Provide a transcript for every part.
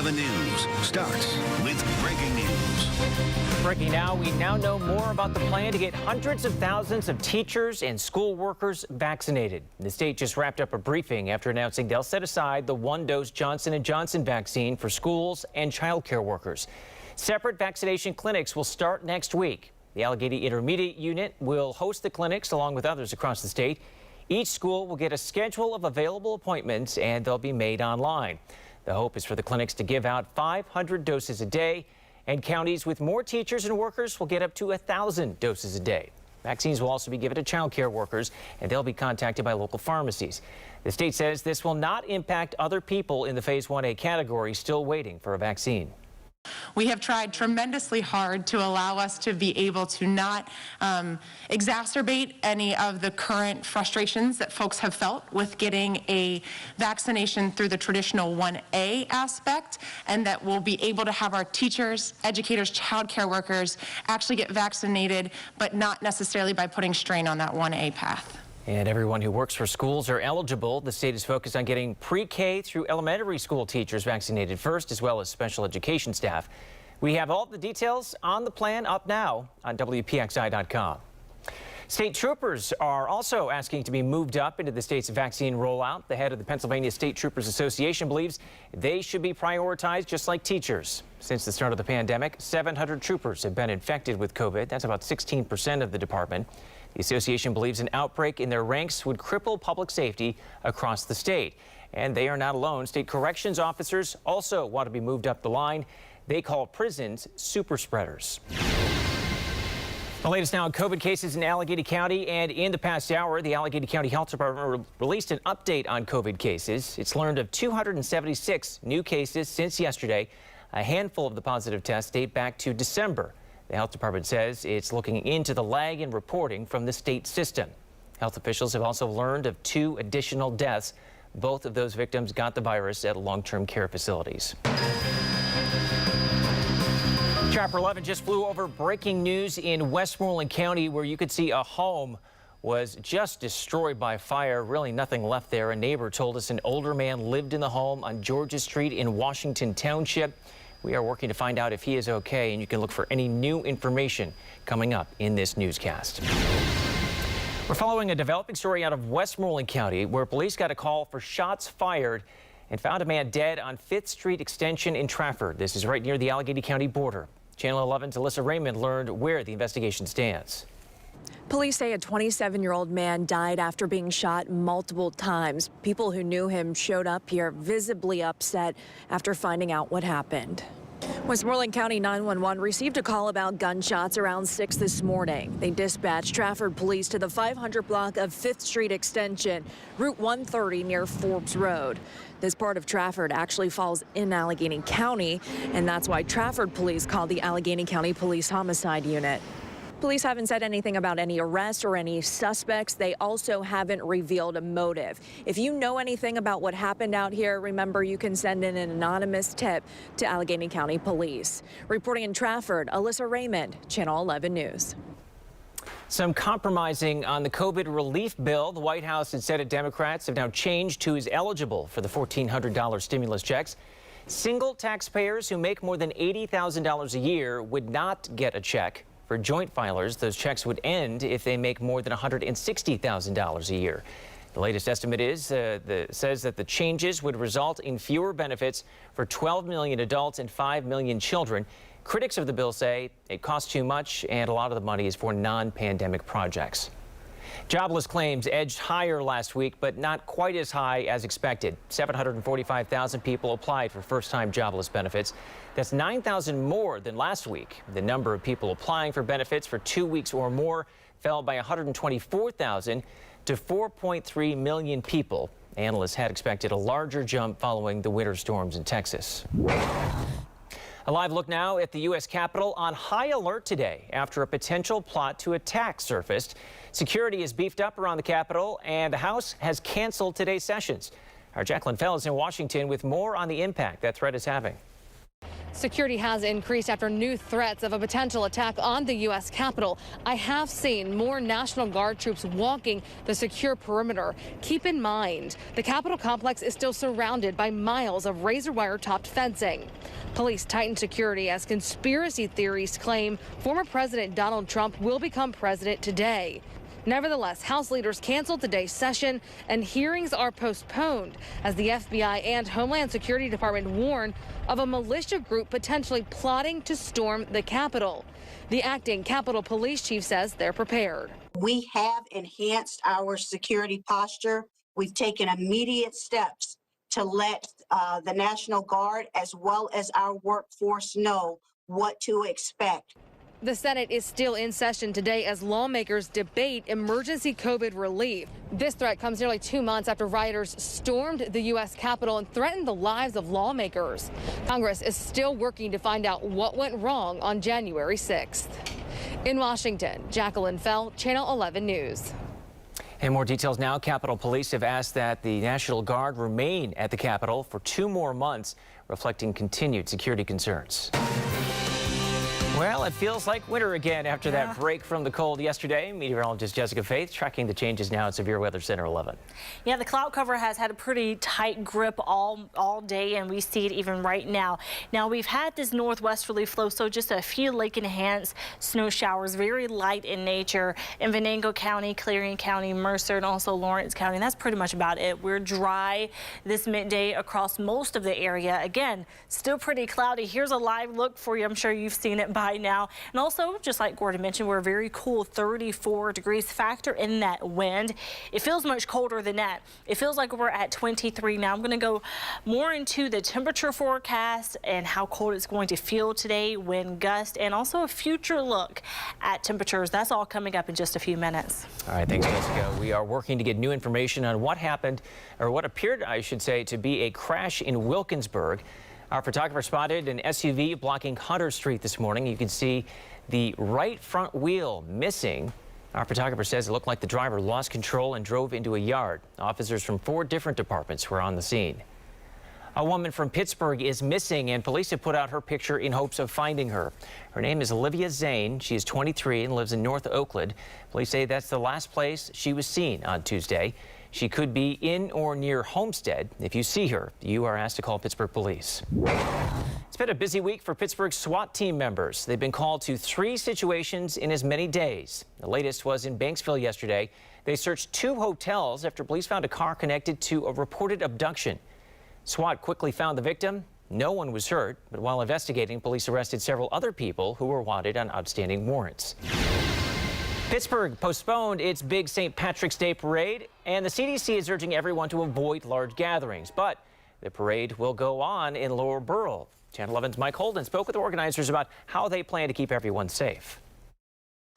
11 News starts with breaking news. Breaking now, we now know more about the plan to get hundreds of thousands of teachers and school workers vaccinated. The state just wrapped up a briefing after announcing they'll set aside the one-dose Johnson & Johnson vaccine for schools and child care workers. Separate vaccination clinics will start next week. The Allegheny Intermediate Unit will host the clinics along with others across the state. Each school will get a schedule of available appointments and they'll be made online. The hope is for the clinics to give out 500 doses a day, and counties with more teachers and workers will get up to 1,000 doses a day. Vaccines will also be given to child care workers, and they'll be contacted by local pharmacies. The state says this will not impact other people in the Phase 1A category still waiting for a vaccine. We have tried tremendously hard to allow us to be able to not exacerbate any of the current frustrations that folks have felt with getting a vaccination through the traditional 1A aspect, and that we'll be able to have our teachers, educators, child care workers actually get vaccinated, but not necessarily by putting strain on that 1A path. And everyone who works for schools are eligible. The state is focused on getting pre-K through elementary school teachers vaccinated first, as well as special education staff. We have all the details on the plan up now on WPXI.com. State troopers are also asking to be moved up into the state's vaccine rollout. The head of the Pennsylvania State Troopers Association believes they should be prioritized just like teachers. Since the start of the pandemic, 700 troopers have been infected with COVID. That's about 16% of the department. The association believes an outbreak in their ranks would cripple public safety across the state. And they are not alone. State corrections officers also want to be moved up the line. They call prisons super spreaders. The latest now on COVID cases in Allegheny County, and in the past hour, the Allegheny County Health Department released an update on COVID cases. It's learned of 276 new cases since yesterday. A handful of the positive tests date back to December. The health department says it's looking into the lag in reporting from the state system. Health officials have also learned of 2 additional deaths. Both of those victims got the virus at long-term care facilities. Chapter 11 just flew over breaking news in Westmoreland County, where you could see a home was just destroyed by fire. Really nothing left there. A neighbor told us an older man lived in the home on Georgia Street in Washington Township. We are working to find out if he is okay, and you can look for any new information coming up in this newscast. We're following a developing story out of Westmoreland County, where police got a call for shots fired and found a man dead on 5th Street Extension in Trafford. This is right near the Allegheny County border. Channel 11's Alyssa Raymond learned where the investigation stands. Police say a 27-year-old man died after being shot multiple times. People who knew him showed up here visibly upset after finding out what happened. Westmoreland County 911 received a call about gunshots around 6 this morning. They dispatched Trafford police to the 500 block of 5th Street Extension, Route 130 near Forbes Road. This part of Trafford actually falls in Allegheny County, and that's why Trafford police called the Allegheny County Police Homicide Unit. Police haven't said anything about any arrests or any suspects. They also haven't revealed a motive. If you know anything about what happened out here, remember you can send in an anonymous tip to Allegheny County Police. Reporting in Trafford, Alyssa Raymond, Channel 11 News. Some compromising on the COVID relief bill. The White House and Senate Democrats have now changed who is eligible for the $1,400 stimulus checks. Single taxpayers who make more than $80,000 a year would not get a check. For joint filers, those checks would end if they make more than $160,000 a year. The latest estimate says that the changes would result in fewer benefits for 12 million adults and 5 million children. Critics of the bill say it costs too much, and a lot of the money is for non-pandemic projects. Jobless claims edged higher last week, but not quite as high as expected. 745,000 people applied for first-time jobless benefits. That's 9,000 more than last week. The number of people applying for benefits for 2 weeks or more fell by 124,000 to 4.3 million people. Analysts had expected a larger jump following the winter storms in Texas. A live look now at the U.S. Capitol on high alert today after a potential plot to attack surfaced. Security is beefed up around the Capitol, and the House has canceled today's sessions. Our Jacqueline Fell is in Washington with more on the impact that threat is having. Security has increased after new threats of a potential attack on the U.S. Capitol. I have seen more National Guard troops walking the secure perimeter. Keep in mind, the Capitol complex is still surrounded by miles of razor wire topped fencing. Police tightened security as conspiracy theories claim former President Donald Trump will become president today. Nevertheless, House leaders canceled today's session and hearings are postponed as the FBI and Homeland Security Department warn of a militia group potentially plotting to storm the Capitol. The acting Capitol Police Chief says they're prepared. We have enhanced our security posture. We've taken immediate steps to let the National Guard as well as our workforce know what to expect. The Senate is still in session today as lawmakers debate emergency COVID relief. This threat comes nearly 2 months after rioters stormed the U.S. Capitol and threatened the lives of lawmakers. Congress is still working to find out what went wrong on January 6th. In Washington, Jacqueline Fell, Channel 11 News. And more details now. Capitol Police have asked that the National Guard remain at the Capitol for 2 more months, reflecting continued security concerns. Well, it feels like winter again after that break from the cold yesterday. Meteorologist Jessica Faith tracking the changes now at Severe Weather Center 11. Yeah, the cloud cover has had a pretty tight grip all day, and we see it even right now. Now, we've had this northwesterly flow, so just a few lake-enhanced snow showers, very light in nature in Venango County, Clarion County, Mercer, and also Lawrence County. And that's pretty much about it. We're dry this midday across most of the area. Again, still pretty cloudy. Here's a live look for you. I'm sure you've seen it by now. And also, just like Gordon mentioned, we're very cool, 34 degrees. Factor in that wind. It feels much colder than that. It feels like we're at 23 now. I'm going to go more into the temperature forecast and how cold it's going to feel today, wind gust, and also a future look at temperatures. That's all coming up in just a few minutes. All right, thanks, Jessica. We are working to get new information on what happened, or what appeared, I should say, to be a crash in Wilkinsburg. Our photographer spotted an SUV blocking Hunter Street this morning. You can see the right front wheel missing. Our photographer says it looked like the driver lost control and drove into a yard. Officers from 4 different departments were on the scene. A woman from Pittsburgh is missing, and police have put out her picture in hopes of finding her. Her name is Olivia Zane. She is 23 and lives in North Oakland. Police say that's the last place she was seen on Tuesday. She could be in or near Homestead. If you see her, you are asked to call Pittsburgh police. It's been a busy week for Pittsburgh SWAT team members. They've been called to 3 situations in as many days. The latest was in Banksville yesterday. They searched 2 hotels after police found a car connected to a reported abduction. SWAT quickly found the victim. No one was hurt, but while investigating, police arrested several other people who were wanted on outstanding warrants. Pittsburgh postponed its big St. Patrick's Day parade, and the CDC is urging everyone to avoid large gatherings. But the parade will go on in Lower Borough. Channel 11's Mike Holden spoke with organizers about how they plan to keep everyone safe.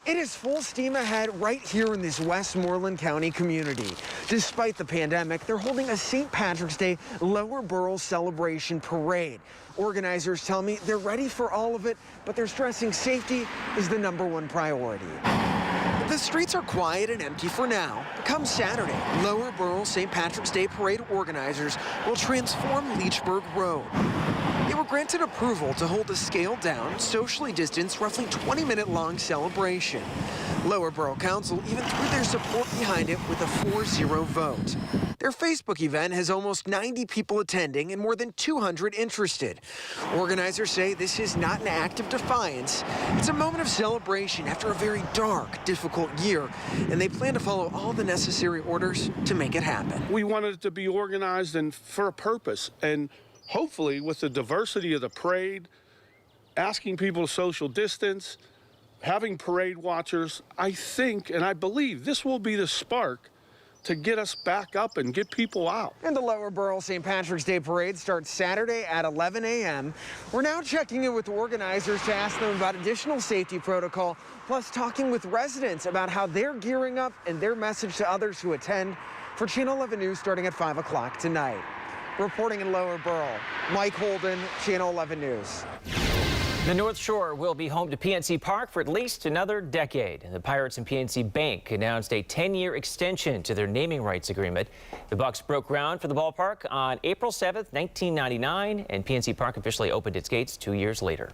It is full steam ahead right here in this Westmoreland County community. Despite the pandemic, they're holding a St. Patrick's Day Lower Borough celebration parade. Organizers tell me they're ready for all of it, but they're stressing safety is the #1 priority. The streets are quiet and empty for now. Come Saturday, Lower Borough St. Patrick's Day Parade organizers will transform Leechburg Road. They were granted approval to hold a scaled-down, socially distanced, roughly 20-minute-long celebration. Lower Borough Council even threw their support behind it with a 4-0 vote. Their Facebook event has almost 90 people attending and more than 200 interested. Organizers say this is not an act of defiance. It's a moment of celebration after a very dark, difficult year, and they plan to follow all the necessary orders to make it happen. We wanted it to be organized and for a purpose, and hopefully with the diversity of the parade, asking people to social distance, having parade watchers, I think and I believe this will be the spark to get us back up and get people out. And the Lower Borough St. Patrick's Day Parade starts Saturday at 11 a.m. We're now checking in with organizers to ask them about additional safety protocol, plus talking with residents about how they're gearing up and their message to others who attend. For Channel 11 News starting at 5 o'clock tonight. Reporting in Lower Borough, Mike Holden, Channel 11 News. The North Shore will be home to PNC Park for at least another decade. The Pirates and PNC Bank announced a 10-year extension to their naming rights agreement. The Bucks broke ground for the ballpark on April 7th, 1999, and PNC Park officially opened its gates 2 years later.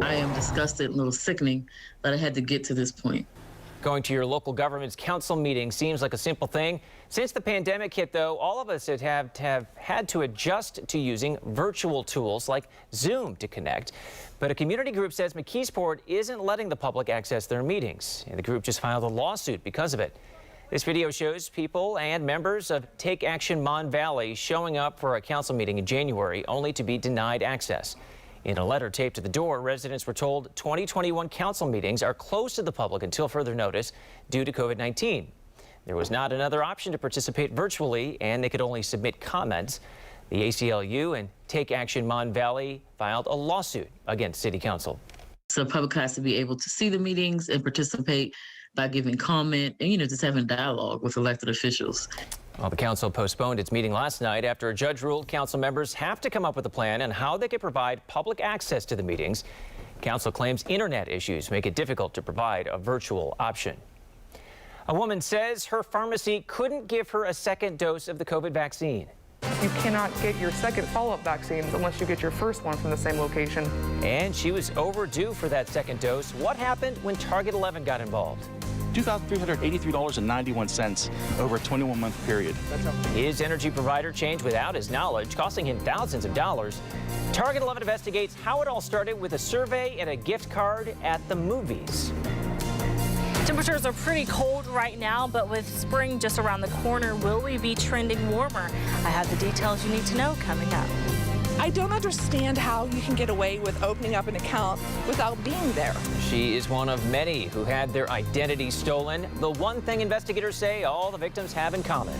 I am disgusted and a little sickening that I had to get to this point. Going to your local government's council meeting seems like a simple thing. Since the pandemic hit, though, all of us have had to adjust to using virtual tools like Zoom to connect. But a community group says McKeesport isn't letting the public access their meetings, and the group just filed a lawsuit because of it. This video shows people and members of Take Action Mon Valley showing up for a council meeting in January, only to be denied access. In a letter taped to the door, residents were told 2021 council meetings are closed to the public until further notice due to COVID-19. There was not another option to participate virtually, and they could only submit comments. The ACLU and Take Action Mon Valley filed a lawsuit against City Council. So the public has to be able to see the meetings and participate by giving comment and, just having dialogue with elected officials. Well, the council postponed its meeting last night after a judge ruled council members have to come up with a plan on how they can provide public access to the meetings. Council claims internet issues make it difficult to provide a virtual option. A woman says her pharmacy couldn't give her a second dose of the COVID vaccine. You cannot get your second follow-up vaccines unless you get your first one from the same location. And she was overdue for that second dose. What happened when Target 11 got involved? $2,383.91 over a 21-month period. His energy provider changed without his knowledge, costing him thousands of dollars. Target 11 investigates how it all started with a survey and a gift card at the movies. Temperatures are pretty cold right now, but with spring just around the corner, will we be trending warmer? I have the details you need to know coming up. I don't understand how you can get away with opening up an account without being there. She is one of many who had their identity stolen. The one thing investigators say all the victims have in common.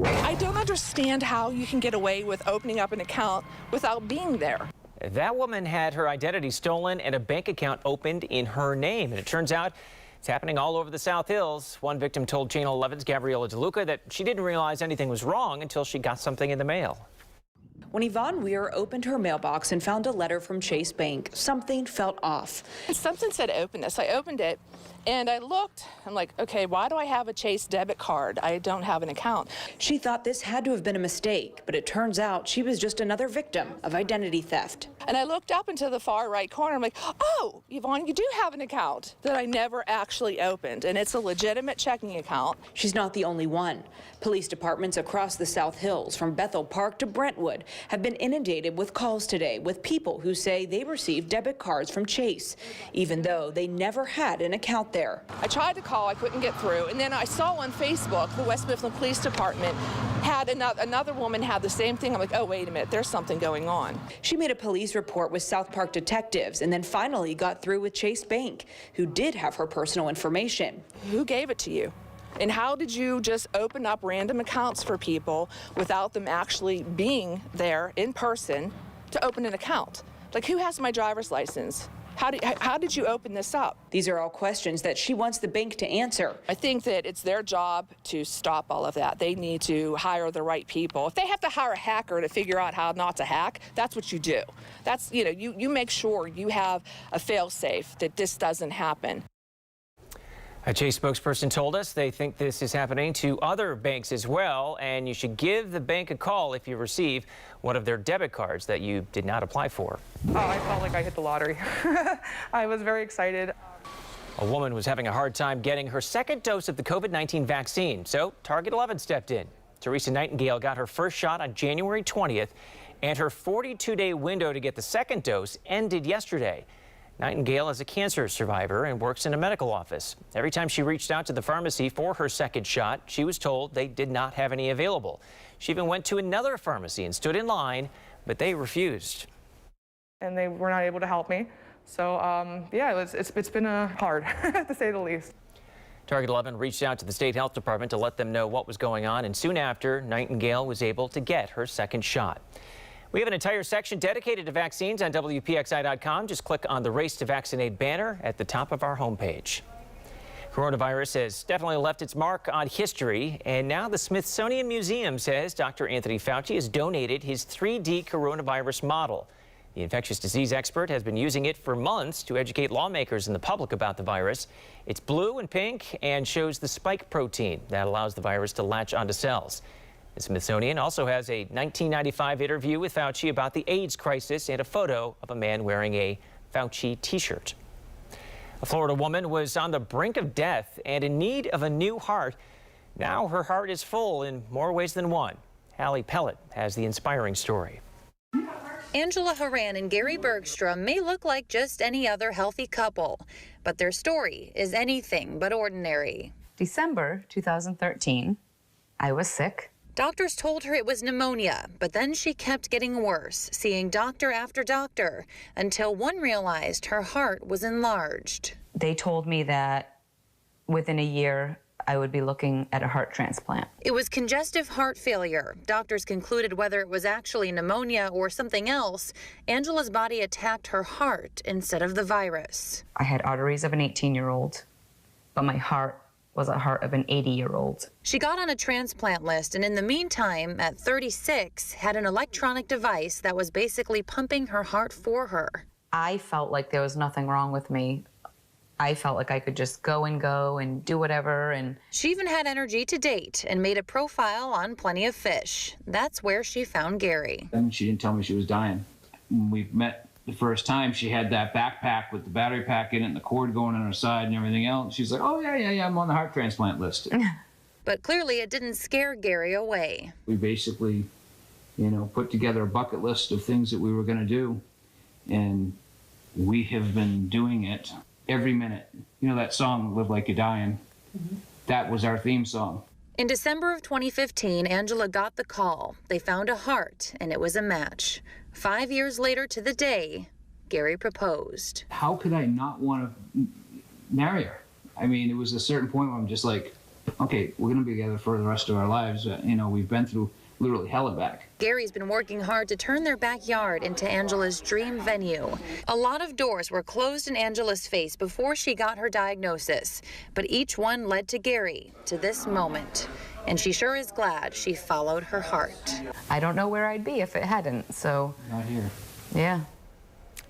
I don't understand how you can get away with opening up an account without being there. That woman had her identity stolen and a bank account opened in her name. And it turns out It's happening all over the South Hills. One victim told Channel 11's Gabriella DeLuca that she didn't realize anything was wrong until she got something in the mail. When Yvonne Weir opened her mailbox and found a letter from Chase Bank, something felt off. Something said open this. I opened it and I looked. I'm like, okay, why do I have a Chase debit card? I don't have an account. She thought this had to have been a mistake, but it turns out she was just another victim of identity theft. And I looked up into the far right corner. I'm like, oh, Yvonne, you do have an account that I never actually opened, and it's a legitimate checking account. She's not the only one. Police departments across the South Hills, from Bethel Park to Brentwood, have been inundated with calls today with people who say they received debit cards from Chase, even though they never had an account there. I tried to call, I couldn't get through, and then I saw on Facebook the West Mifflin Police Department had another woman had the same thing. I'm like, oh, wait a minute, there's something going on. She made a police report with South Park detectives and then finally got through with Chase Bank, who did have her personal information. Who gave it to you? And how did you just open up random accounts for people without them actually being there in person to open an account? Like, who has my driver's license? How did you open this up? These are all questions that she wants the bank to answer. I think that it's their job to stop all of that. They need to hire the right people. If they have to hire a hacker to figure out how not to hack, that's what you do. That's, you make sure you have a fail-safe that this doesn't happen. A Chase spokesperson told us they think this is happening to other banks as well, and you should give the bank a call if you receive one of their debit cards that you did not apply for. Oh, I felt like I hit the lottery. I was very excited. A woman was having a hard time getting her second dose of the COVID-19 vaccine, so Target 11 stepped in. Teresa Nightingale got her first shot on January 20th, and her 42-day window to get the second dose ended yesterday. Nightingale is a cancer survivor and works in a medical office. Every time she reached out to the pharmacy for her second shot, she was told they did not have any available. She even went to another pharmacy and stood in line, but they refused. And they were not able to help me. So, yeah, it's been hard, to say the least. Target 11 reached out to the state health department to let them know what was going on, and soon after, Nightingale was able to get her second shot. We have an entire section dedicated to vaccines on WPXI.com. Just click on the Race to Vaccinate banner at the top of our homepage. Coronavirus has definitely left its mark on history, and now the Smithsonian Museum says Dr. Anthony Fauci has donated his 3D coronavirus model. The infectious disease expert has been using it for months to educate lawmakers and the public about the virus. It's blue and pink and shows the spike protein that allows the virus to latch onto cells. The Smithsonian also has a 1995 interview with Fauci about the AIDS crisis and a photo of a man wearing a Fauci t-shirt. A Florida woman was on the brink of death and in need of a new heart. Now her heart is full in more ways than one. Hallie Pellet has the inspiring story. Angela Horan and Gary Bergstrom may look like just any other healthy couple, but their story is anything but ordinary. December 2013, I was sick. Doctors told her it was pneumonia, but then she kept getting worse, seeing doctor after doctor, until one realized her heart was enlarged. They told me that within a year, I would be looking at a heart transplant. It was congestive heart failure. Doctors concluded whether it was actually pneumonia or something else, Angela's body attacked her heart instead of the virus. I had arteries of an 18-year-old, but my heart was a heart of an 80-year-old. She got on a transplant list, and in the meantime, at 36, had an electronic device that was basically pumping her heart for her. I felt like there was nothing wrong with me. I felt like I could just go and do whatever. And she even had energy to date and made a profile on Plenty of Fish. That's where she found Gary. And she didn't tell me she was dying. When we met the first time, she had that backpack with the battery pack in it and the cord going on her side and everything else. She's like, oh, yeah, I'm on the heart transplant list. But clearly it didn't scare Gary away. We basically, put together a bucket list of things that we were going to do. And we have been doing it every minute. You know that song, Live Like You're Dying? Mm-hmm. That was our theme song. In December of 2015, Angela got the call. They found a heart, and it was a match. 5 years later to the day, Gary proposed. How could I not want to marry her? I mean, it was a certain point where I'm just like, okay, we're going to be together for the rest of our lives. We've been through literally hell and back. Gary's been working hard to turn their backyard into Angela's dream venue. A lot of doors were closed in Angela's face before she got her diagnosis, but each one led to Gary, to this moment. And she sure is glad she followed her heart. I don't know where I'd be if it hadn't, so. Not here. Yeah.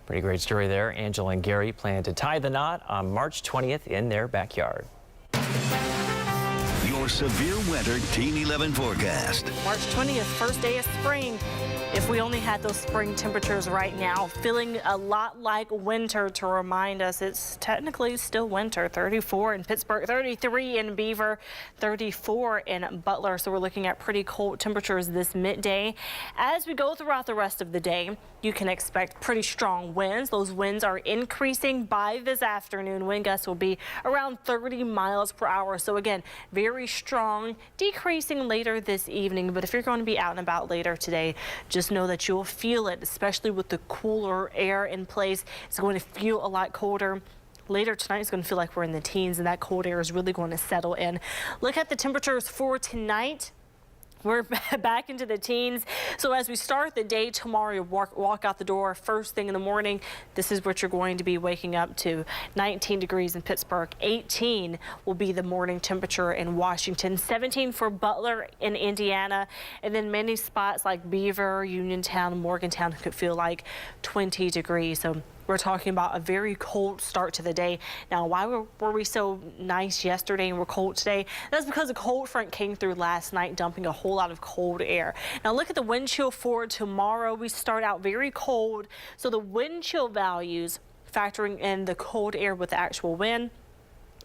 Pretty great story there. Angela and Gary plan to tie the knot on March 20th in their backyard. Your severe weather Team 11 forecast. March 20th, first day of spring. If we only had those spring temperatures right now, feeling a lot like winter to remind us it's technically still winter. 34 in Pittsburgh, 33 in Beaver, 34 in Butler. So we're looking at pretty cold temperatures this midday. As we go throughout the rest of the day, you can expect pretty strong winds. Those winds are increasing by this afternoon. Wind gusts will be around 30 miles per hour. So again, very strong, decreasing later this evening. But if you're going to be out and about later today, just know that you'll feel it, especially with the cooler air in place. It's going to feel a lot colder. Later tonight, it's going to feel like we're in the teens, and that cold air is really going to settle in. Look at the temperatures for tonight. We're back into the teens. So as we start the day tomorrow, you walk out the door first thing in the morning. This is what you're going to be waking up to. 19 degrees in Pittsburgh. 18 will be the morning temperature in Washington. 17 for Butler in Indiana. And then many spots like Beaver, Uniontown, Morgantown could feel like 20 degrees. So we're talking about a very cold start to the day. Now, why were we so nice yesterday and we're cold today? That's because a cold front came through last night, dumping a whole lot of cold air. Now, look at the wind chill for tomorrow. We start out very cold. So the wind chill values, factoring in the cold air with the actual wind,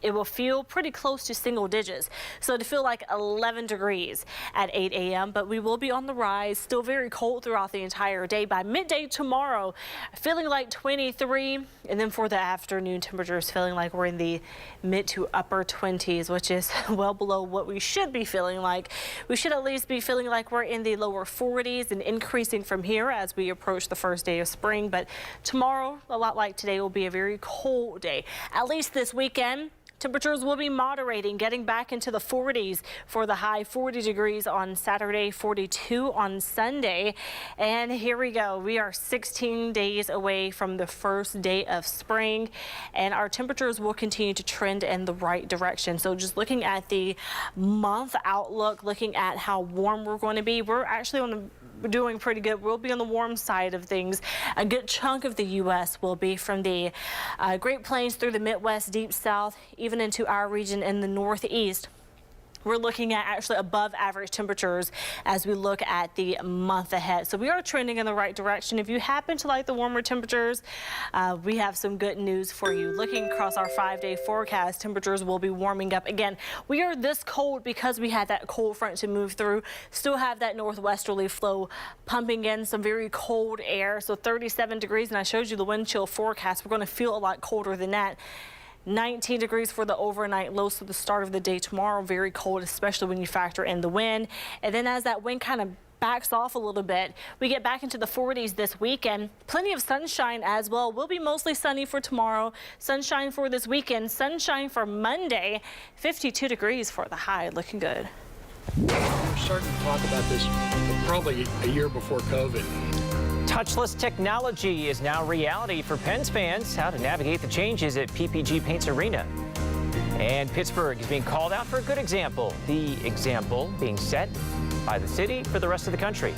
it will feel pretty close to single digits. So to feel like 11 degrees at 8 a.m., but we will be on the rise, still very cold throughout the entire day. By midday tomorrow, feeling like 23, and then for the afternoon temperatures, feeling like we're in the mid to upper 20s, which is well below what we should be feeling like. We should at least be feeling like we're in the lower 40s and increasing from here as we approach the first day of spring. But tomorrow, a lot like today, will be a very cold day. At least this weekend, temperatures will be moderating, getting back into the 40s for the high. 40 degrees on Saturday, 42 on Sunday. And here we go. We are 16 days away from the first day of spring, and our temperatures will continue to trend in the right direction. So just looking at the month outlook, looking at how warm we're going to be, we're actually doing pretty good. We'll be on the warm side of things. A good chunk of the U.S. will be from the Great Plains through the Midwest, Deep South, even into our region in the Northeast. We're looking at actually above average temperatures as we look at the month ahead. So we are trending in the right direction. If you happen to like the warmer temperatures, we have some good news for you. Looking across our 5-day forecast, temperatures will be warming up again. We are this cold because we had that cold front to move through. Still have that northwesterly flow pumping in some very cold air. So 37 degrees, and I showed you the wind chill forecast. We're going to feel a lot colder than that. 19 degrees for the overnight low, so the start of the day tomorrow, very cold, especially when you factor in the wind. And then as that wind kind of backs off a little bit, we get back into the 40s this weekend. Plenty of sunshine as well. Will be mostly sunny for tomorrow. Sunshine for this weekend. Sunshine for Monday. 52 degrees for the high. Looking good. We're starting to talk about this probably a year before COVID. Touchless technology is now reality for Pens fans. How to navigate the changes at PPG Paints Arena. And Pittsburgh is being called out for a good example. The example being set by the city for the rest of the country.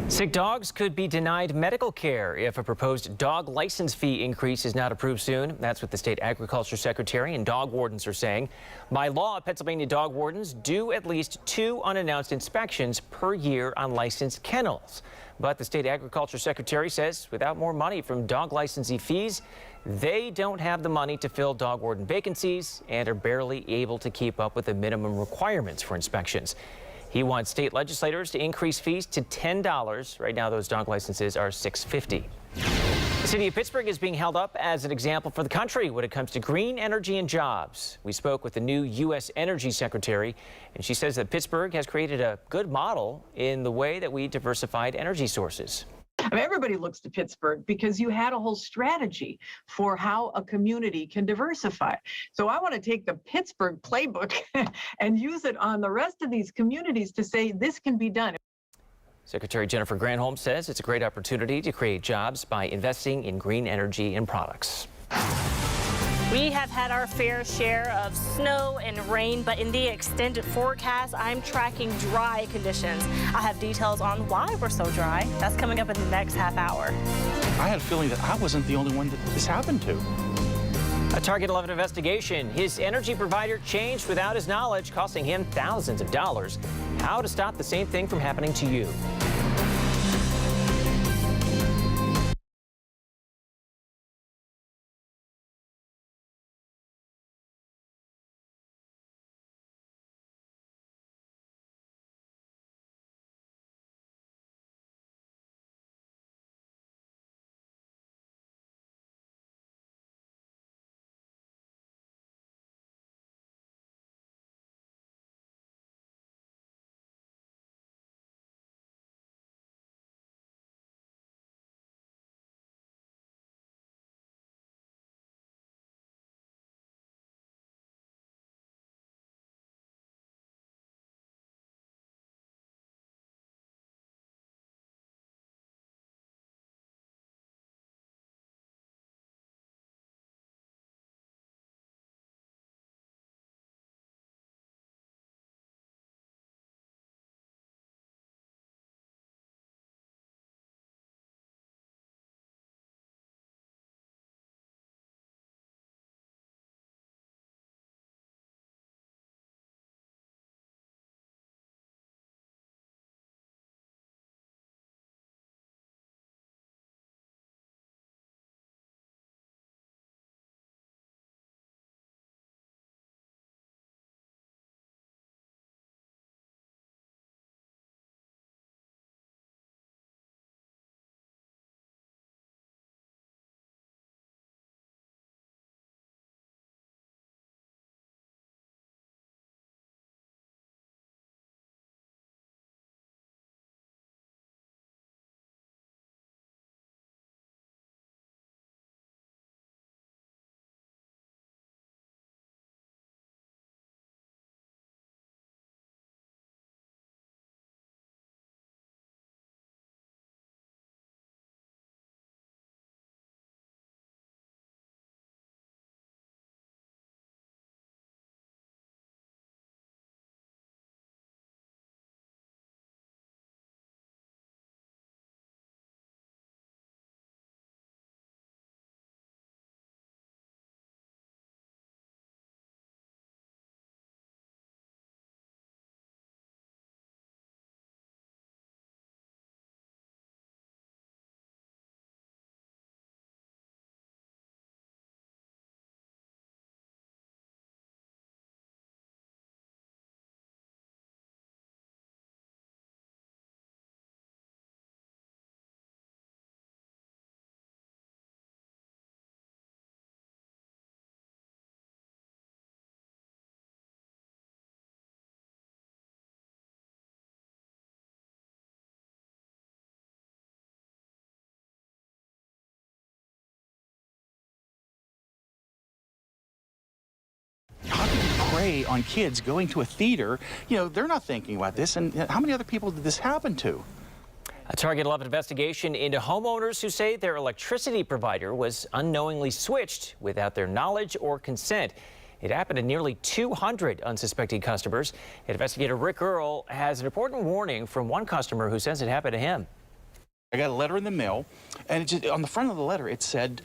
Sick dogs could be denied medical care if a proposed dog license fee increase is not approved soon. That's what the state agriculture secretary and dog wardens are saying. By law, Pennsylvania dog wardens do at least 2 unannounced inspections per year on licensed kennels. But the state agriculture secretary says without more money from dog licensee fees, they don't have the money to fill dog warden vacancies and are barely able to keep up with the minimum requirements for inspections. He wants state legislators to increase fees to $10. Right now, those dog licenses are $6.50. The city of Pittsburgh is being held up as an example for the country when it comes to green energy and jobs. We spoke with the new U.S. Energy Secretary, and she says that Pittsburgh has created a good model in the way that we diversified energy sources. I mean, everybody looks to Pittsburgh because you had a whole strategy for how a community can diversify. So I want to take the Pittsburgh playbook and use it on the rest of these communities to say this can be done. Secretary Jennifer Granholm says it's a great opportunity to create jobs by investing in green energy and products. We have had our fair share of snow and rain, but in the extended forecast, I'm tracking dry conditions. I have details on why we're so dry. That's coming up in the next half hour. I had a feeling that I wasn't the only one that this happened to. A Target 11 investigation. His energy provider changed without his knowledge, costing him thousands of dollars. How to stop the same thing from happening to you. Prey on kids going to a theater. You know, they're not thinking about this. And how many other people did this happen to? A Target 11 investigation into homeowners who say their electricity provider was unknowingly switched without their knowledge or consent. It happened to nearly 200 unsuspecting customers. Investigator Rick Earl has an important warning from one customer who says it happened to him. I got a letter in the mail, and it just, on the front of the letter it said,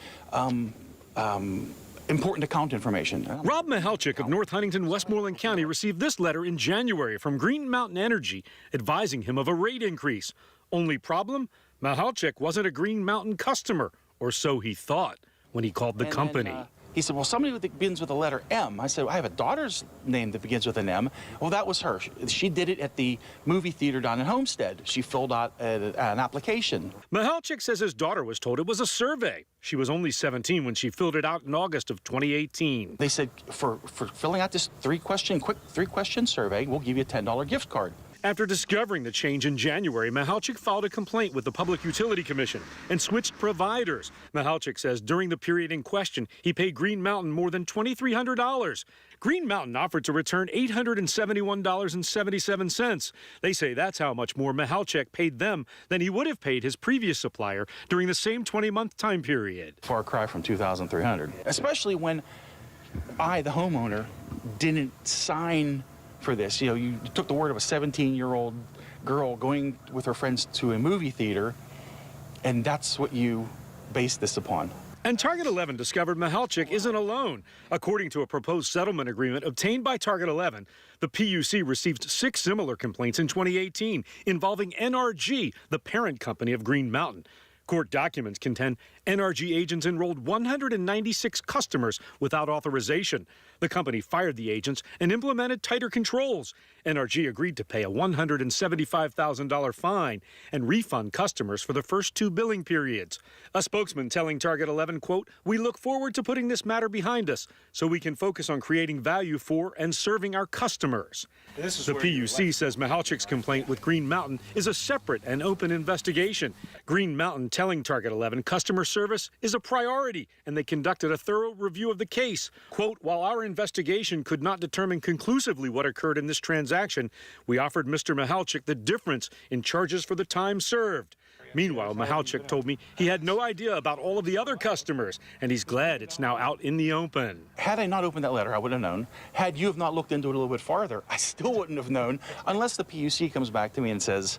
important account information. Rob Mihalchik of North Huntington, Westmoreland County received this letter in January from Green Mountain Energy advising him of a rate increase. Only problem? Mihalchik wasn't a Green Mountain customer, or so he thought when he called the company. He said, well, somebody that begins with the letter M. I said, I have a daughter's name that begins with an M. Well, that was her. She did it at the movie theater down in Homestead. She filled out an application. Mihalchik says his daughter was told it was a survey. She was only 17 when she filled it out in August of 2018. They said, for filling out this quick three-question survey, we'll give you a $10 gift card. After discovering the change in January, Mihalchik filed a complaint with the Public Utility Commission and switched providers. Mihalchik says during the period in question, he paid Green Mountain more than $2,300. Green Mountain offered to return $871.77. They say that's how much more Mihalchik paid them than he would have paid his previous supplier during the same 20-month time period. Far cry from $2,300, especially when I, the homeowner, didn't sign for this. You know, you took the word of a 17-year-old girl going with her friends to a movie theater, and that's what you base this upon. And Target 11 discovered Mihalchik isn't alone. According to a proposed settlement agreement obtained by Target 11, the PUC received 6 similar complaints in 2018 involving NRG, the parent company of Green Mountain. Court documents contend NRG agents enrolled 196 customers without authorization. The company fired the agents and implemented tighter controls. NRG agreed to pay a $175,000 fine and refund customers for the first 2 billing periods. A spokesman telling Target 11, quote, "We look forward to putting this matter behind us so we can focus on creating value for and serving our customers." The PUC says Mihalchik's complaint with Green Mountain is a separate and open investigation. Green Mountain telling Target 11 customer service is a priority, and they conducted a thorough review of the case. Quote, "While our investigation could not determine conclusively what occurred in this transaction, we offered Mr. Mihalchik the difference in charges for the time served." Meanwhile, Mihalchik told me he had no idea about all of the other customers, and he's glad it's now out in the open. Had I not opened that letter, I would have known. Had you have not looked into it a little bit farther, I still wouldn't have known, unless the PUC comes back to me and says,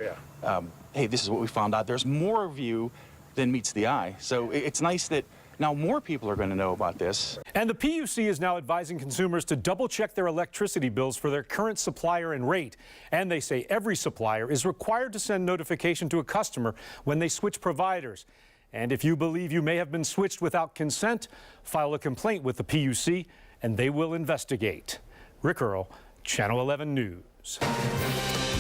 hey, this is what we found out. There's more of you than meets the eye. So it's nice that now more people are going to know about this. And the PUC is now advising consumers to double-check their electricity bills for their current supplier and rate. And they say every supplier is required to send notification to a customer when they switch providers. And if you believe you may have been switched without consent, file a complaint with the PUC and they will investigate. Rick Earl, Channel 11 News.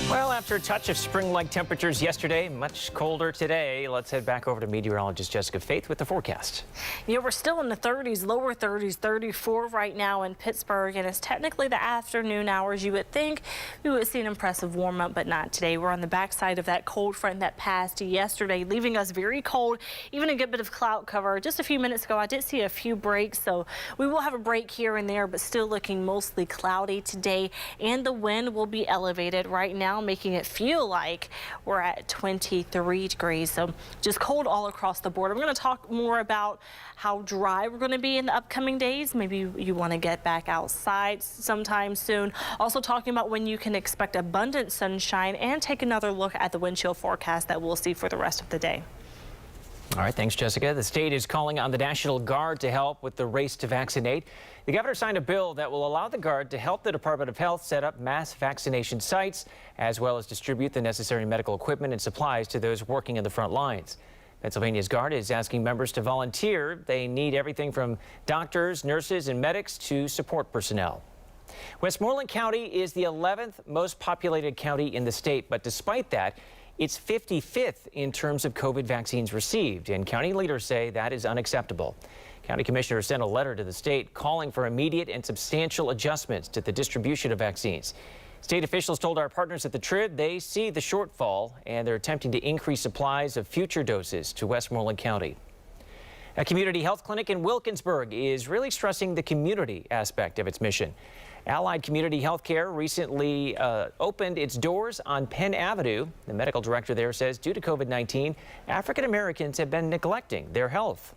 Well, after a touch of spring-like temperatures yesterday, much colder today. Let's head back over to meteorologist Jessica Faith with the forecast. Yeah, we're still in the 30s, lower 30s, 34 right now in Pittsburgh, and it's technically the afternoon hours. You would think we would see an impressive warm-up, but not today. We're on the backside of that cold front that passed yesterday, leaving us very cold, even a good bit of cloud cover. Just a few minutes ago, I did see a few breaks, so we will have a break here and there, but still looking mostly cloudy today, and the wind will be elevated right now, making it feel like we're at 23 degrees. So just cold all across the board. I'm going to talk more about how dry we're going to be in the upcoming days. Maybe you want to get back outside sometime soon. Also talking about when you can expect abundant sunshine and take another look at the wind chill forecast that we'll see for the rest of the day. All right, thanks, Jessica. The state is calling on the National Guard to help with the race to vaccinate. The governor signed a bill that will allow the Guard to help the Department of Health set up mass vaccination sites, as well as distribute the necessary medical equipment and supplies to those working in the front lines. Pennsylvania's Guard is asking members to volunteer. They need everything from doctors, nurses, and medics to support personnel. Westmoreland County is the 11th most populated county in the state, but despite that, it's 55th in terms of COVID vaccines received, and county leaders say that is unacceptable. County commissioners sent a letter to the state calling for immediate and substantial adjustments to the distribution of vaccines. State officials told our partners at the Trib they see the shortfall, and they're attempting to increase supplies of future doses to Westmoreland County. A community health clinic in Wilkinsburg is really stressing the community aspect of its mission. Allied Community Healthcare recently opened its doors on Penn Avenue. The medical director there says due to COVID-19, African Americans have been neglecting their health.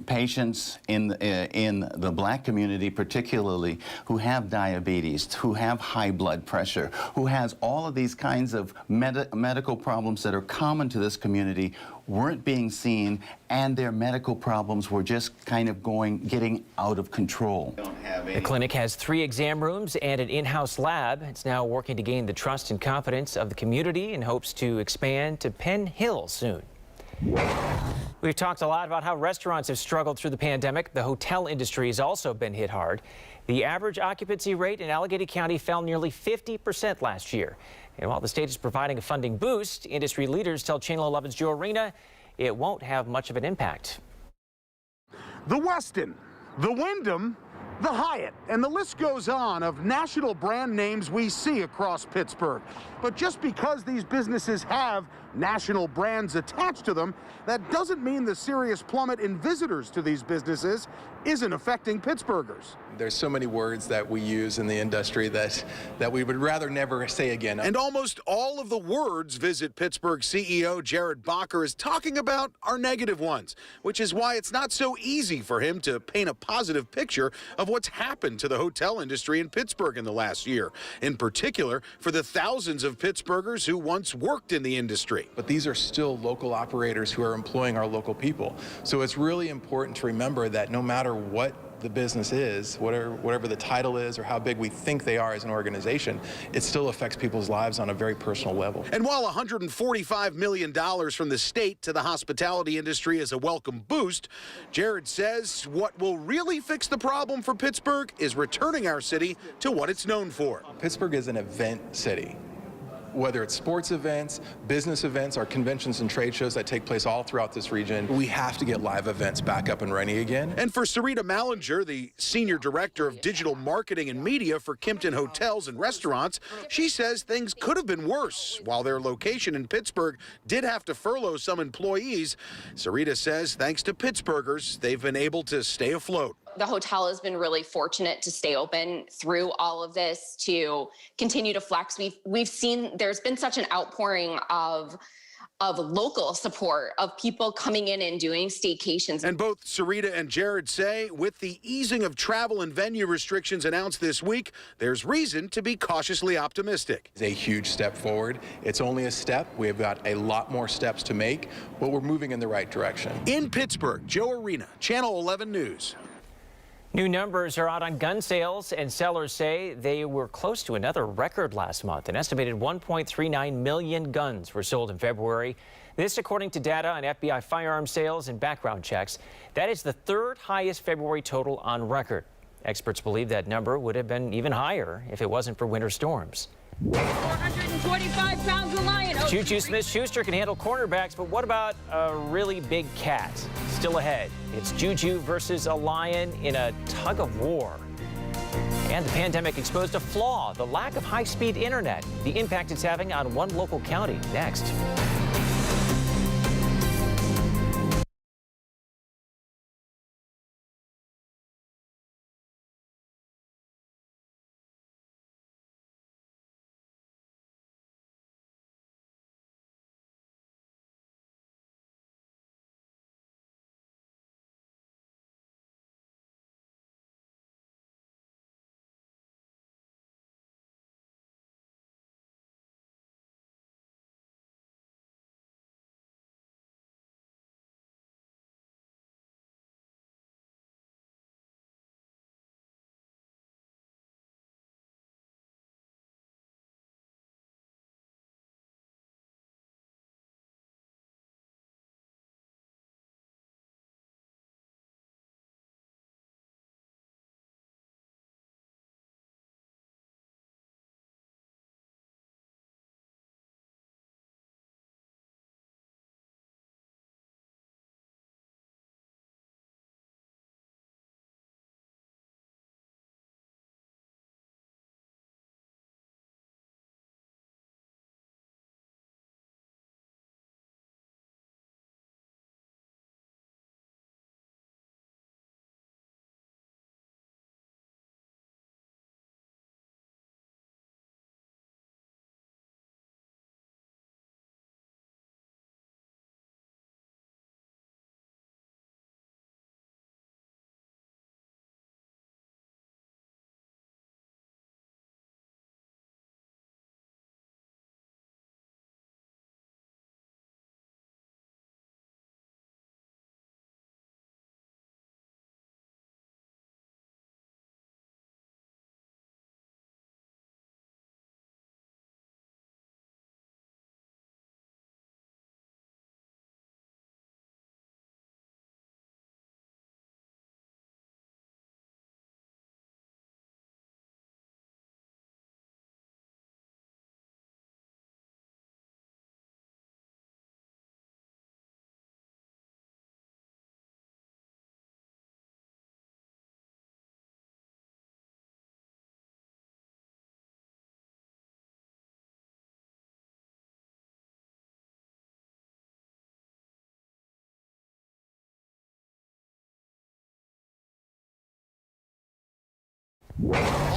Patients in the Black community particularly who have diabetes, who have high blood pressure, who has all of these kinds of medical problems that are common to this community weren't being seen, and their medical problems were just kind of getting out of control. The clinic has 3 exam rooms and an in-house lab. It's now working to gain the trust and confidence of the community and hopes to expand to Penn Hill soon. We've talked a lot about how restaurants have struggled through the pandemic. The hotel industry has also been hit hard. The average occupancy rate in Allegheny County fell nearly 50% last year. And while the state is providing a funding boost, industry leaders tell Channel 11's Joe Arena it won't have much of an impact. The Westin, the Wyndham, the Hyatt, and the list goes on of national brand names we see across Pittsburgh. But just because these businesses have national brands attached to them, that doesn't mean the serious plummet in visitors to these businesses isn't affecting Pittsburghers. There's so many words that we use in the industry that we would rather never say again. And almost all of the words Visit Pittsburgh CEO Jared Bacher is talking about are negative ones, which is why it's not so easy for him to paint a positive picture of what's happened to the hotel industry in Pittsburgh in the last year, in particular for the thousands of Pittsburghers who once worked in the industry. But these are still local operators who are employing our local people. So it's really important to remember that no matter what the business is, whatever the title is or how big we think they are as an organization, it still affects people's lives on a very personal level. And while $145 million from the state to the hospitality industry is a welcome boost, Jared says what will really fix the problem for Pittsburgh is returning our city to what it's known for. Pittsburgh is an event city. Whether it's sports events, business events, or conventions and trade shows that take place all throughout this region, we have to get live events back up and running again. And for Sarita Mallinger, the Senior Director of Digital Marketing and Media for Kimpton Hotels and Restaurants, she says things could have been worse. While their location in Pittsburgh did have to furlough some employees, Sarita says thanks to Pittsburghers, they've been able to stay afloat. The hotel has been really fortunate to stay open through all of this, to continue to flex. We've seen there's been such an outpouring of local support, of people coming in and doing staycations. And both Sarita and Jared say with the easing of travel and venue restrictions announced this week, there's reason to be cautiously optimistic. It's a huge step forward. It's only a step. We have got a lot more steps to make, but we're moving in the right direction. In Pittsburgh, Joe Arena, Channel 11 News. New numbers are out on gun sales, and sellers say they were close to another record last month. An estimated 1.39 million guns were sold in February. This according to data on FBI firearms sales and background checks. That is the 3rd highest February total on record. Experts believe that number would have been even higher if it wasn't for winter storms. 425 pounds of lion. Juju Smith-Schuster can handle cornerbacks, but what about a really big cat? Still ahead. It's Juju versus a lion in a tug of war. And the pandemic exposed a flaw, the lack of high-speed internet, the impact it's having on one local county. Next.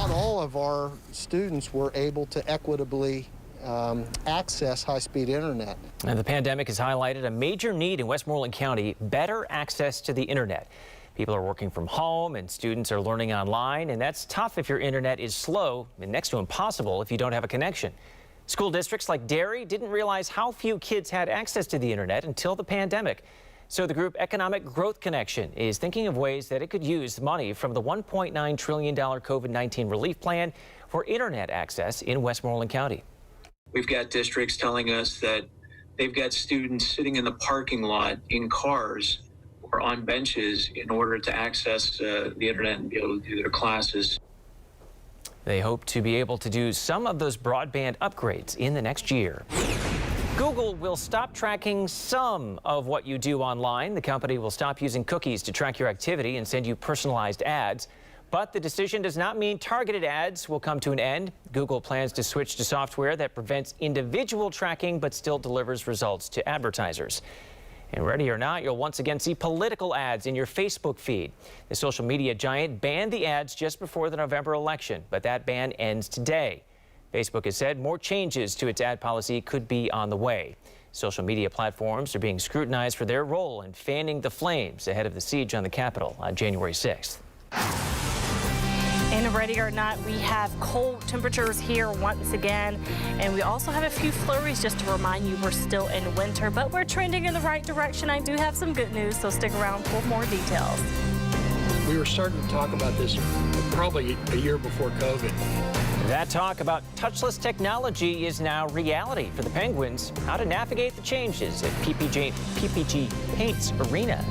not all of our students were able to equitably access high-speed internet. And the pandemic has highlighted a major need in Westmoreland County: better access to the internet. People are working from home and students are learning online, and that's tough if your internet is slow and next to impossible if you don't have a connection. School districts like Derry didn't realize how few kids had access to the internet until the pandemic. So the group Economic Growth Connection is thinking of ways that it could use money from the $1.9 trillion COVID-19 relief plan for internet access in Westmoreland County. We've got districts telling us that they've got students sitting in the parking lot in cars or on benches in order to access the internet and be able to do their classes. They hope to be able to do some of those broadband upgrades in the next year. Google will stop tracking some of what you do online. The company will stop using cookies to track your activity and send you personalized ads. But the decision does not mean targeted ads will come to an end. Google plans to switch to software that prevents individual tracking but still delivers results to advertisers. And ready or not, you'll once again see political ads in your Facebook feed. The social media giant banned the ads just before the November election, but that ban ends today. Facebook has said more changes to its ad policy could be on the way. Social media platforms are being scrutinized for their role in fanning the flames ahead of the siege on the Capitol on January 6th. And ready or not, we have cold temperatures here once again, and we also have a few flurries just to remind you we're still in winter, but we're trending in the right direction. I do have some good news, so stick around for more details. We were starting to talk about this probably a year before COVID. That talk about touchless technology is now reality for the Penguins. How to navigate the changes at PPG Paints Arena.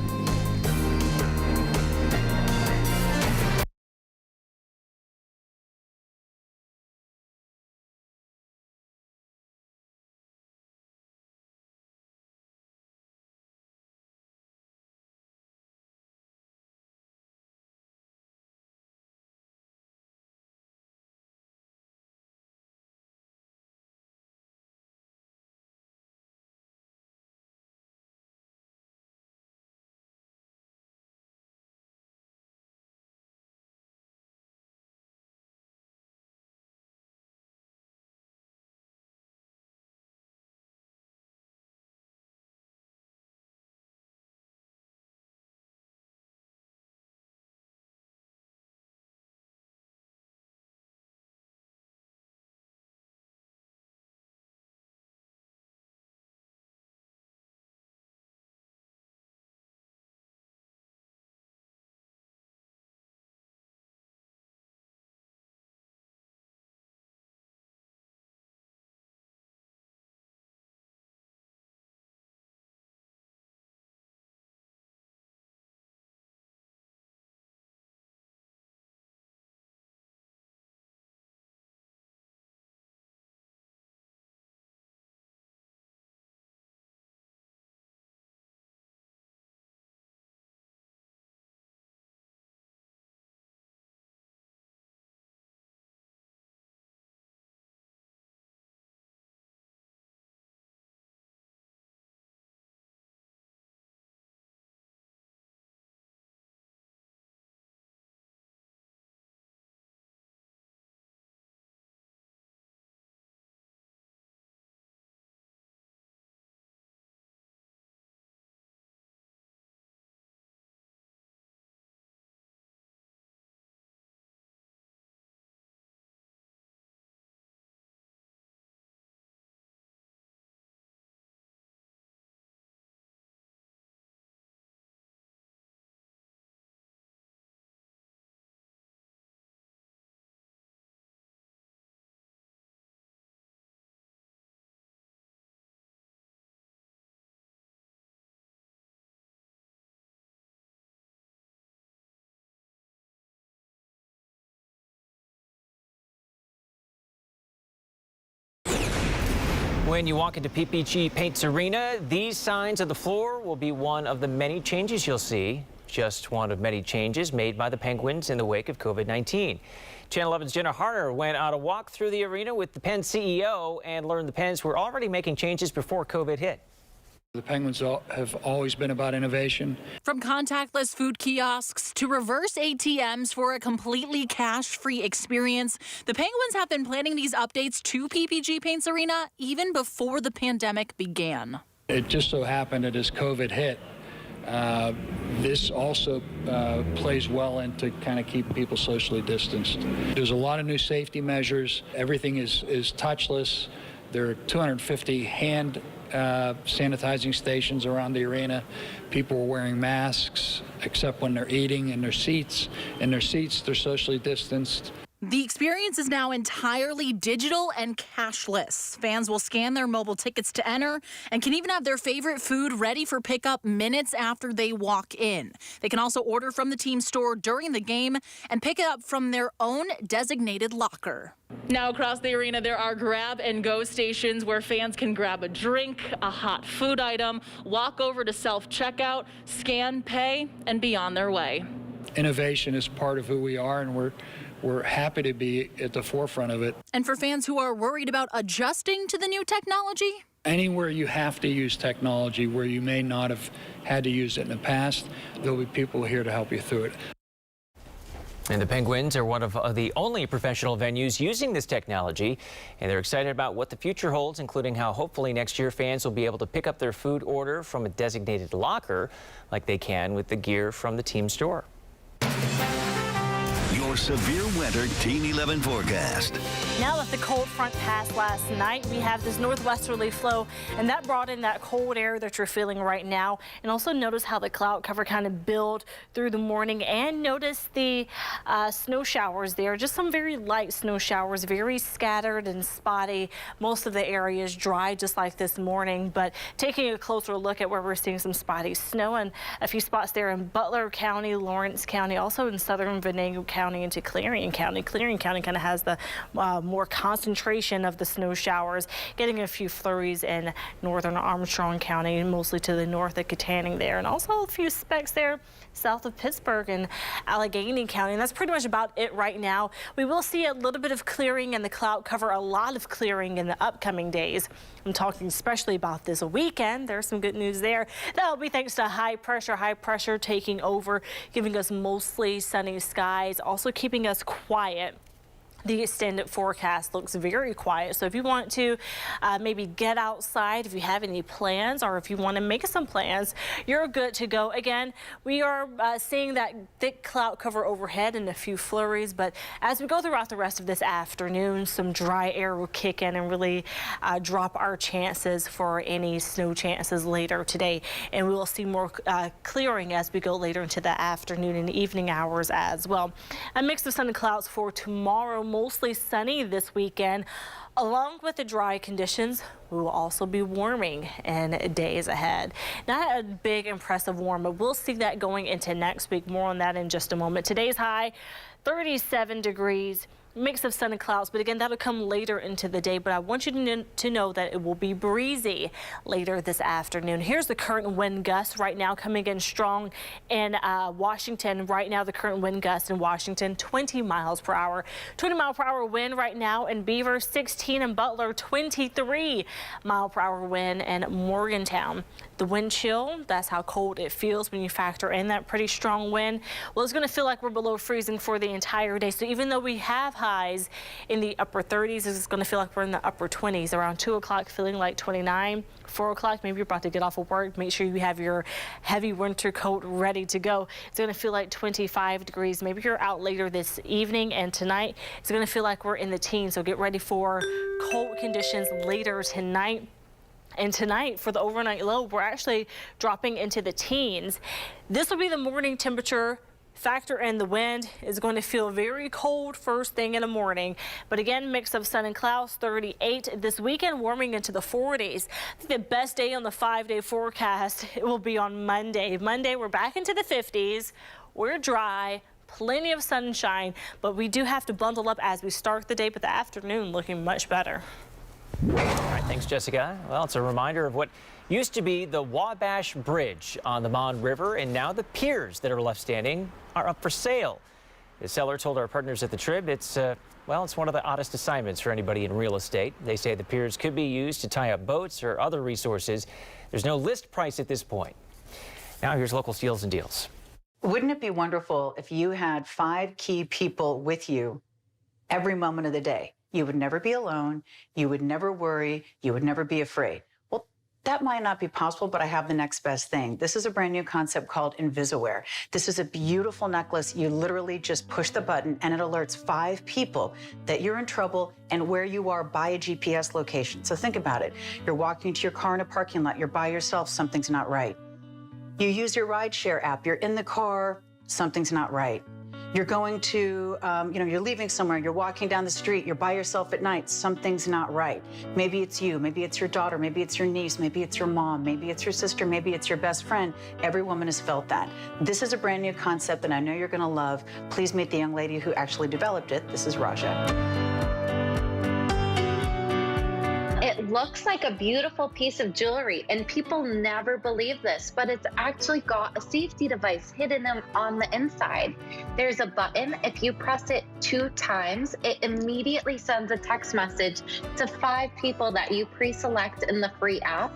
When you walk into PPG Paints Arena, these signs on the floor will be one of the many changes you'll see. Just one of many changes made by the Penguins in the wake of COVID-19. Channel 11's Jenna Harner went on a walk through the arena with the Penn CEO and learned the Pens were already making changes before COVID hit. The Penguins have always been about innovation. From contactless food kiosks to reverse ATMs for a completely cash-free experience, the Penguins have been planning these updates to PPG Paints Arena even before the pandemic began. It just so happened that as COVID hit, this also plays well into kind of keeping people socially distanced. There's a lot of new safety measures. Everything is touchless. There are 250 hand sanitizing stations around the arena. People are wearing masks except when they're eating in their seats. In their seats, they're socially distanced. The experience is now entirely digital and cashless. Fans will scan their mobile tickets to enter and can even have their favorite food ready for pickup minutes after they walk in. They can also order from the team store during the game and pick it up from their own designated locker. Now across the arena, there are grab-and-go stations where fans can grab a drink, a hot food item, walk over to self-checkout, scan, pay, and be on their way. Innovation is part of who we are, and we're happy to be at the forefront of it. And for fans who are worried about adjusting to the new technology, anywhere you have to use technology where you may not have had to use it in the past, there'll be people here to help you through it. And the Penguins are one of the only professional venues using this technology, and they're excited about what the future holds, including how hopefully next year fans will be able to pick up their food order from a designated locker like they can with the gear from the team store. Your severe winter Team 11 forecast. Now that the cold front passed last night, we have this northwesterly flow, and that brought in that cold air that you're feeling right now. And also notice how the cloud cover kind of built through the morning, and notice the snow showers there. Just some very light snow showers, very scattered and spotty. Most of the area is dry, just like this morning. But taking a closer look at where we're seeing some spotty snow, and a few spots there in Butler County, Lawrence County, also in southern Venango County into Clarion County. Clarion County kind of has the more concentration of the snow showers, getting a few flurries in northern Armstrong County, mostly to the north of Katanning there, and also a few specks there south of Pittsburgh and Allegheny County. And that's pretty much about it right now. We will see a little bit of clearing in the cloud cover, a lot of clearing in the upcoming days. I'm talking especially about this weekend. There's some good news there. That'll be thanks to high pressure taking over, giving us mostly sunny skies, also keeping us quiet. The extended forecast looks very quiet, so if you want to maybe get outside, if you have any plans, or if you want to make some plans, you're good to go. Again, we are seeing that thick cloud cover overhead and a few flurries, but as we go throughout the rest of this afternoon, some dry air will kick in and really drop our chances for any snow chances later today, and we will see more clearing as we go later into the afternoon and evening hours as well. A mix of sun and clouds for tomorrow. Mostly sunny this weekend. Along with the dry conditions, we will also be warming in days ahead. Not a big impressive warm, but we'll see that going into next week. More on that in just a moment. Today's high, 37 degrees. Mix of sun and clouds, but again, that'll come later into the day. But I want you to know that it will be breezy later this afternoon. Here's the current wind gust right now coming in strong in Washington. Right now, the current wind gust in Washington, 20 miles per hour. 20 mile per hour wind right now in Beaver, 16 in Butler, 23 mile per hour wind in Morgantown. The wind chill, that's how cold it feels when you factor in that pretty strong wind. Well, it's going to feel like we're below freezing for the entire day. So even though we have highs in the upper 30s, it's going to feel like we're in the upper 20s. Around 2 o'clock, feeling like 29. 4 o'clock, maybe you're about to get off of work. Make sure you have your heavy winter coat ready to go. It's going to feel like 25 degrees. Maybe you're out later this evening, and tonight it's going to feel like we're in the teens. So get ready for cold conditions later tonight. And tonight, for the overnight low, we're actually dropping into the teens. This will be the morning temperature. Factor in the wind. Is going to feel very cold first thing in the morning. But again, mix of sun and clouds, 38. This weekend, warming into the 40s. I think the best day on the 5-day forecast, it will be on Monday. Monday, we're back into the 50s. We're dry. Plenty of sunshine. But we do have to bundle up as we start the day. But the afternoon looking much better. All right, thanks, Jessica. Well, it's a reminder of what used to be the Wabash Bridge on the Mon River, and now the piers that are left standing are up for sale. The seller told our partners at the Trib it's, well, Well, it's one of the oddest assignments for anybody in real estate. They say the piers could be used to tie up boats or other resources. There's no list price at this point. Now here's local steals and deals. Wouldn't it be wonderful if you had 5 key people with you every moment of the day? You would never be alone. You would never worry. You would never be afraid. Well, that might not be possible, but I have the next best thing. This is a brand new concept called InvisiWare. This is a beautiful necklace. You literally just push the button and it alerts 5 people that you're in trouble and where you are by a GPS location. So think about it. You're walking to your car in a parking lot. You're by yourself. Something's not right. You use your rideshare app. You're in the car. Something's not right. You're going to, you're leaving somewhere, you're walking down the street, you're by yourself at night, something's not right. Maybe it's you, maybe it's your daughter, maybe it's your niece, maybe it's your mom, maybe it's your sister, maybe it's your best friend. Every woman has felt that. This is a brand new concept that I know you're gonna love. Please meet the young lady who actually developed it. This is Raja. It looks like a beautiful piece of jewelry, and people never believe this, but it's actually got a safety device hidden on the inside. There's a button. If you press it 2 times, it immediately sends a text message to 5 people that you pre-select in the free app.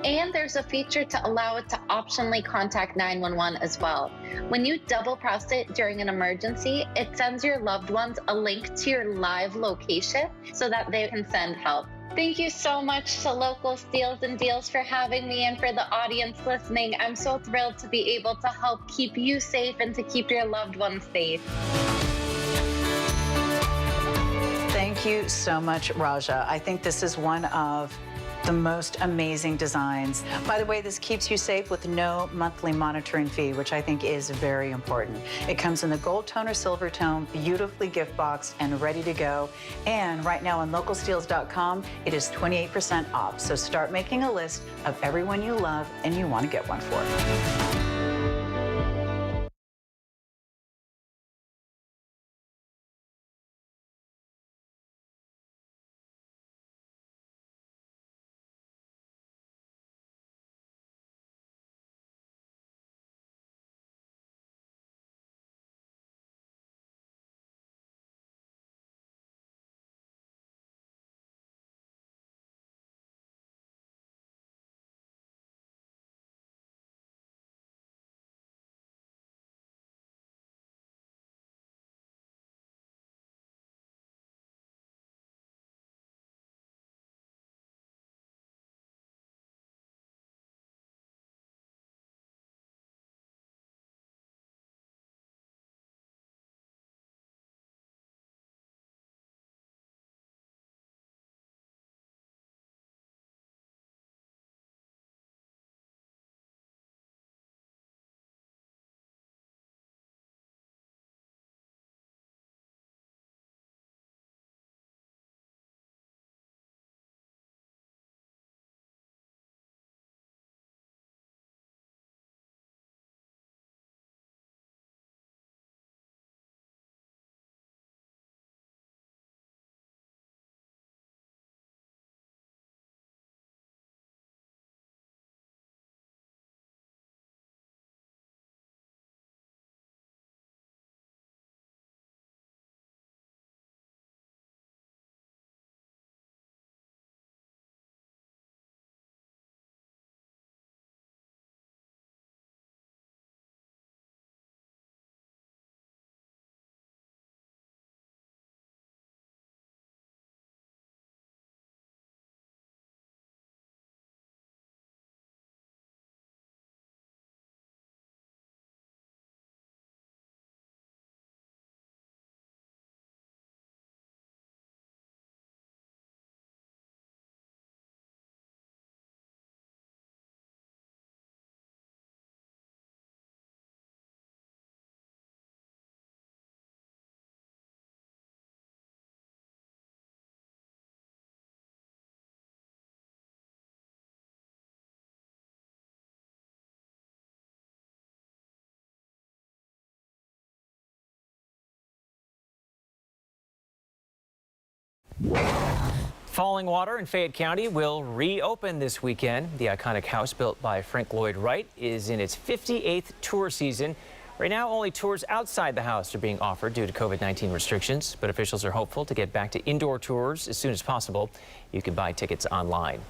And there's a feature to allow it to optionally contact 911 as well. When you double press it during an emergency, it sends your loved ones a link to your live location so that they can send help. Thank you so much to Local Steals and Deals for having me, and for the audience listening. I'm so thrilled to be able to help keep you safe and to keep your loved ones safe. Thank you so much, Raja. I think this is one of the most amazing designs. By the way, this keeps you safe with no monthly monitoring fee, which I think is very important. It comes in the gold tone or silver tone, beautifully gift boxed and ready to go. And right now on localsteals.com, it is 28% off. So start making a list of everyone you love and you want to get one for. Falling Water in Fayette County will reopen this weekend. The iconic house built by Frank Lloyd Wright is in its 58th tour season. Right now, only tours outside the house are being offered due to COVID-19 restrictions, but officials are hopeful to get back to indoor tours as soon as possible. You can buy tickets online.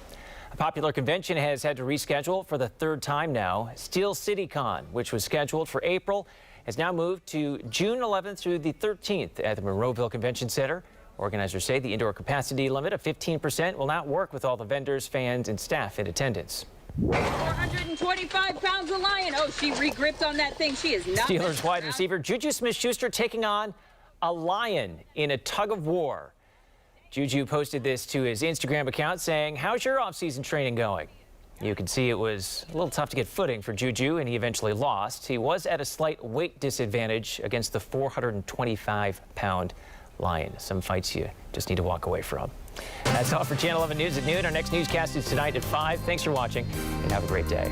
A popular convention has had to reschedule for the third time now. Steel City Con, which was scheduled for April, has now moved to June 11th through the 13th at the Monroeville Convention Center. Organizers say the indoor capacity limit of 15% will not work with all the vendors, fans, and staff in attendance. 425 pounds of lion. Oh, she regripped on that thing. She is not. Steelers wide receiver Juju Smith-Schuster taking on a lion in a tug of war. Juju posted this to his Instagram account saying, "How's your off-season training going?" You can see it was a little tough to get footing for Juju, and he eventually lost. He was at a slight weight disadvantage against the 425-pound lion. Some fights you just need to walk away from. That's all for Channel 11 News at noon. Our next newscast is tonight at 5. Thanks for watching, and have a great day.